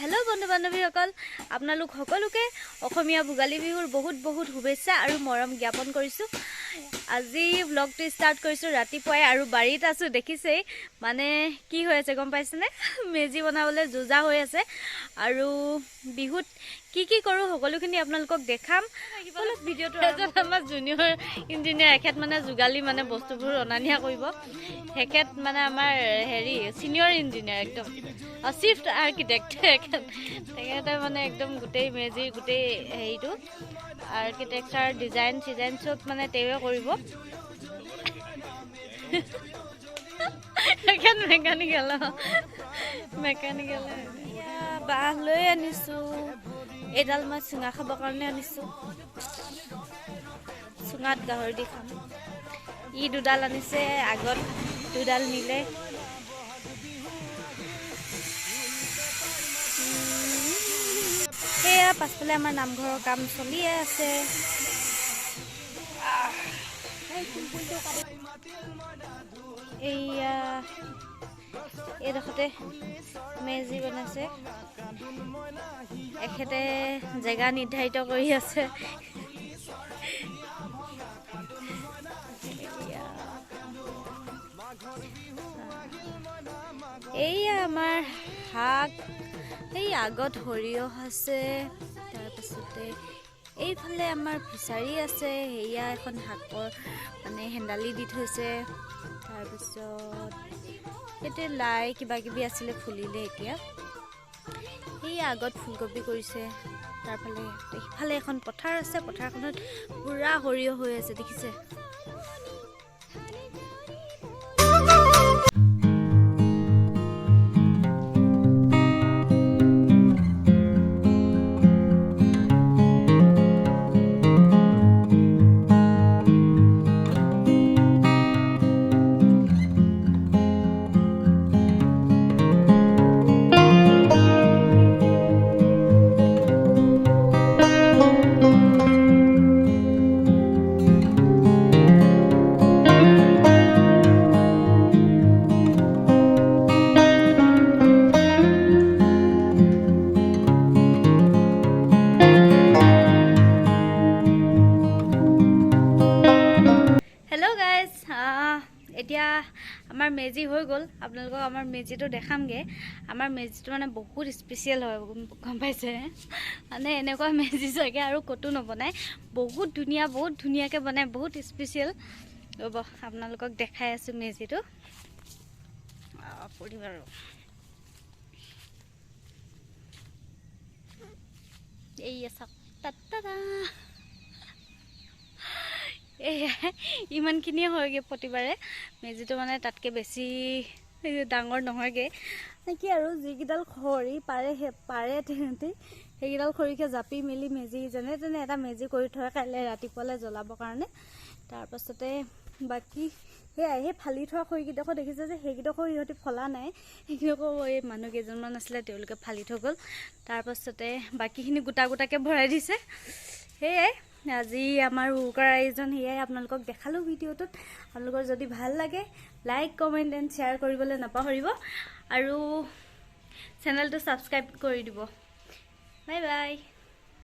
Hello बंधु बान्धवीসকল আপোনালোক সকলোকে অসমীয়া ভোগালী বিহুৰ বহুত বহুত শুভেচ্ছা আৰু মৰম জ্ঞাপন কৰিছো। আজি ব্লগটো স্টাৰ্ট কৰিছো ৰাতিপুৱাই আৰু বাৰীত আছো দেখিছেই মানে কি হৈ আছে গম পাইছেনে মেজি বনাবলৈ যোজা হৈ আছে আৰু বিহুত কি কৰো সকলোখিনি আপোনালোকক দেখাম। সকলো ভিডিওটো আমাৰ জুনিয়ৰ ইঞ্জিনিয়াৰ এখেত মানে যোগালী মানে বস্তুবোৰ অনানিয়া কৰিব হেকেত মানে আমাৰ হেৰি সিনিয়ৰ ইঞ্জিনিয়াৰ একদম চিফ আৰ্কিটেক্ট তেখেতে মানে একদম গোটেই মেজিৰ গোটেই হেৰিটো আৰ্কিটেকচাৰ ডিজাইন চব মানে তেওঁৱে কৰিব। মেকানিকেল বাঁহ লৈ আনিছো এডাল মই চুঙা খাবৰ কাৰণে আনিছো চুঙাত গাহৰি দি খাম। ই দুডাল আনিছে আগত দুডাল নিলে সেয়া পাছফালে আমাৰ নামঘৰৰ কাম চলিয়ে আছে। এইয়া এইডোখৰতে মেজি বনাইছে এখেতে জেগা নিৰ্ধাৰিত কৰি আছে। এইয়া আমাৰ শাক এই আগত সৰিয়হ আছে তাৰপিছতে এইফালে আমাৰ ফিচাৰী আছে সেয়া এখন শাকৰ মানে হেন্দালি দি থৈছে তাৰপিছত এতিয়া লাই কিবা কিবি আছিলে ফুলিলে এতিয়া এই আগত ফুলকবি কৰিছে তাৰফালে ইফালে এখন পথাৰ আছে পথাৰখনত পুৰা সৰিয়হ হৈ আছে দেখিছে। এতিয়া আমাৰ মেজি হৈ গ'ল আপোনালোকক আমাৰ মেজিটো দেখামগে। আমাৰ মেজিটো মানে বহুত স্পেচিয়েল হয় গম পাইছে মানে এনেকুৱা মেজি চাগে আৰু ক'তো নবনায় বহুত ধুনীয়াকৈ বনায় বহুত স্পেচিয়েল। ৰ'ব আপোনালোকক দেখাই আছো মেজিটো পৰিম আৰু এইয়া চাওক তাত্তাৰা ইমানখিনিয়ে হয়গৈ প্ৰতিবাৰে মেজিটো মানে তাতকৈ বেছি ডাঙৰ নহয়গৈ কি আৰু যিকেইডাল খৰি পাৰে তেহেঁতি সেইকেইডাল খৰিকে জাপি মেলি মেজি যেনে তেনে এটা মেজি কৰি থয় কাইলৈ ৰাতিপুৱালৈ জ্বলাবৰ কাৰণে। তাৰপাছতে বাকী সেয়াই সেই ফালি থোৱা খৰিকেইডোখৰ দেখিছে যে সেইকেইডোখৰ সিহঁতি ফলা নাই সেইকেইডোখৰ এই মানুহ কেইজনমান আছিলে তেওঁলোকে ফালি থৈ গ'ল। তাৰপাছতে বাকীখিনি গোটাকৈ ভৰাই দিছে। সেয়াই আজি আমাৰ উৰুকাৰ আয়োজন সেয়াই আপোনালোকক দেখালোঁ ভিডিঅ'টোত। আপোনালোকৰ যদি ভাল লাগে লাইক কমেণ্ট এণ্ড শ্বেয়াৰ কৰিবলৈ নাপাহৰিব আৰু চেনেলটো ছাবস্ক্ৰাইব কৰি দিব। Bye bye.